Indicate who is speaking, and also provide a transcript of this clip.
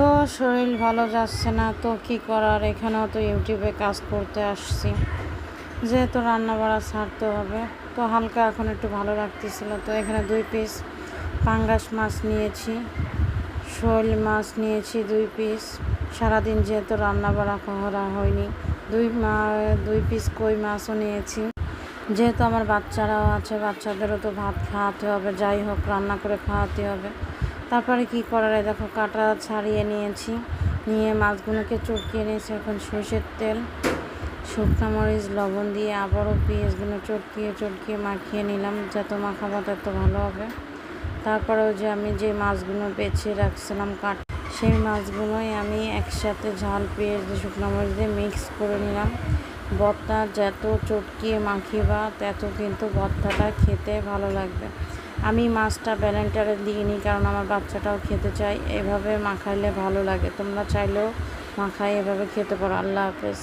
Speaker 1: তো শরীর ভালো যাচ্ছে না, তো কি করার, এখানেও তো ইউটিউবে কাজ করতে আসছি, যেহেতু রান্না বাড়া ছাড়তে হবে। তো হালকা এখন একটু ভালো লাগতেছিল, তো এখানে 2 পিস পাঙ্গাস মাছ নিয়েছি, শোল মাছ নিয়েছি 2 পিস। সারাদিন যেহেতু রান্না বাড়া করা হয়নি, 2 পিস কই মাছও নিয়েছি। যেহেতু আমার বাচ্চারাও আছে, বাচ্চাদেরও তো ভাত খাওয়াতে হবে, যাই হোক রান্না করে খাওয়াতে হবে। তারপরে কি করার, দেখো কাটা ছাড়িয়ে নিয়েছি, নিয়ে মাছগুলোকে চটকিয়ে নিয়েছি। এখন সরষের তেল, শুকনো মরিচ, লবণ দিয়ে আবারও পেঁয়াজগুলো চটকিয়ে মাখিয়ে নিলাম, যত মাখাবো তত ভালো হবে। তারপরেও যে আমি যে মাছগুলো বেছে রাখছিলাম সেই মাছগুলোই আমি একসাথে ঝাল, পেঁয়াজ, শুকনো মরিচ দিয়ে মিক্স করে নিলাম। ভর্তা যত চটকিয়ে মাখিবা তত কিন্তু ভর্তাটা খেতে ভালো লাগবে। আমি মাছটা ব্লেন্ডারে দিইনি, কারণ আমার বাচ্চাটাও খেতে চায়। এভাবে মাখাইলে ভালো লাগে, তোমরা চাইলেও মাখাই এভাবে খেতে পারো। আল্লাহ হাফেজ।